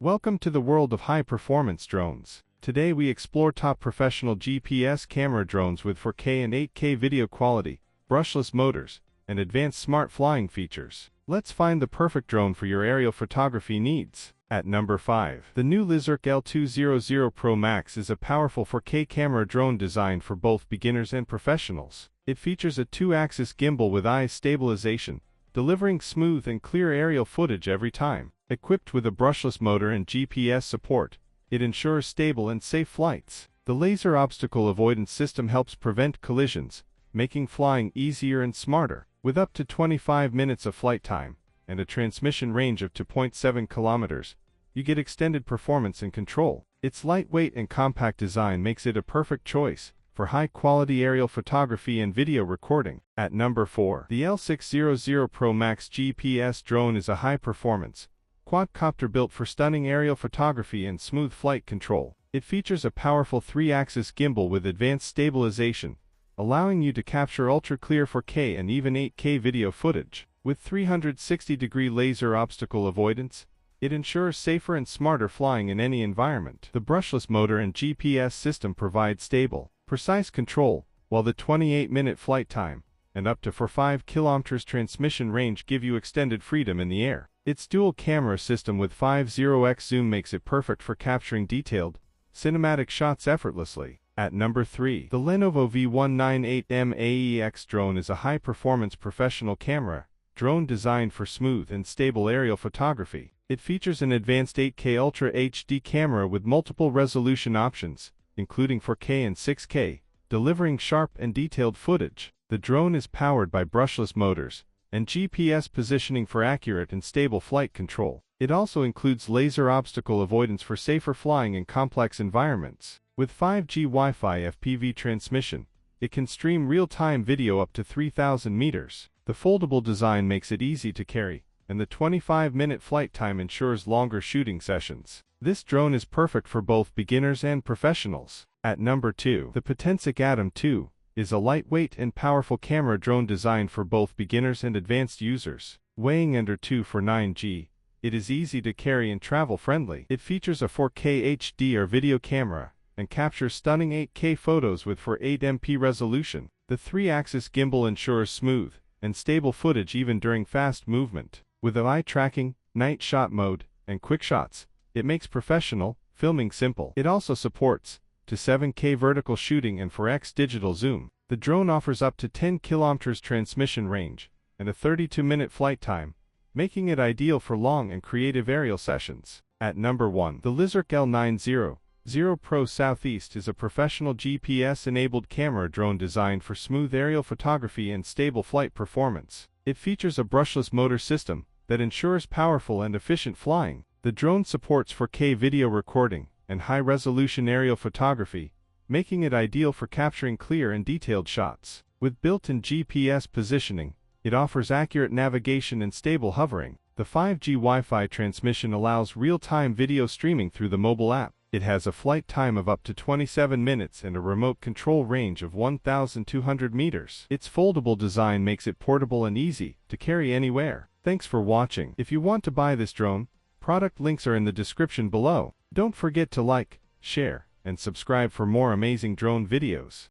Welcome to the world of high-performance drones. Today we explore top professional GPS camera drones with 4K and 8K video quality, brushless motors, and advanced smart flying features. Let's find the perfect drone for your aerial photography needs. At number 5. The new LYZRC L200 PRO MAX is a powerful 4K camera drone designed for both beginners and professionals. It features a 2-axis gimbal with EIS stabilization, delivering smooth and clear aerial footage every time. Equipped with a brushless motor and GPS support, it ensures stable and safe flights. The laser obstacle avoidance system helps prevent collisions, making flying easier and smarter. With up to 25 minutes of flight time and a transmission range of 2.7 kilometers, you get extended performance and control. Its lightweight and compact design makes it a perfect choice for high-quality aerial photography and video recording. At number 4. The L600 PRO MAX GPS drone is a high-performance quadcopter built for stunning aerial photography and smooth flight control. It features a powerful 3-axis gimbal with advanced stabilization, allowing you to capture ultra-clear 4K and even 8K video footage. With 360-degree laser obstacle avoidance, it ensures safer and smarter flying in any environment. The brushless motor and GPS system provide stable, precise control, while the 28-minute flight time and up to 5 km transmission range give you extended freedom in the air. Its dual camera system with 50x zoom makes it perfect for capturing detailed, cinematic shots effortlessly. At number 3. The Lenovo V198M AEX drone is a high-performance professional camera drone designed for smooth and stable aerial photography. It features an advanced 8K Ultra HD camera with multiple resolution options, including 4K and 6K, delivering sharp and detailed footage. The drone is powered by brushless motors and GPS positioning for accurate and stable flight control. It also includes laser obstacle avoidance for safer flying in complex environments. With 5G Wi-Fi FPV transmission, it can stream real-time video up to 3,000 meters. The foldable design makes it easy to carry, and the 25-minute flight time ensures longer shooting sessions. This drone is perfect for both beginners and professionals. At number 2. The Potensic ATOM 2 is a lightweight and powerful camera drone designed for both beginners and advanced users. Weighing under 249 g, it is easy to carry and travel-friendly. It features a 4K HDR video camera and captures stunning 8K photos with 480p resolution. The 3-axis gimbal ensures smooth and stable footage even during fast movement. With eye tracking, night shot mode, and quick shots, it makes professional filming simple. It also supports to 7K vertical shooting and 4x digital zoom. The drone offers up to 10 km transmission range and a 32-minute flight time, making it ideal for long and creative aerial sessions. At number 1. The LYZRC L200 PRO Southeast is a professional GPS-enabled camera drone designed for smooth aerial photography and stable flight performance. It features a brushless motor system that ensures powerful and efficient flying. The drone supports 4K video recording and high-resolution aerial photography, making it ideal for capturing clear and detailed shots. With built-in GPS positioning, it offers accurate navigation and stable hovering. The 5G Wi-Fi transmission allows real-time video streaming through the mobile app. It has a flight time of up to 27 minutes and a remote control range of 1,200 meters. Its foldable design makes it portable and easy to carry anywhere. Thanks for watching. If you want to buy this drone, product links are in the description below. Don't forget to like, share, and subscribe for more amazing drone videos.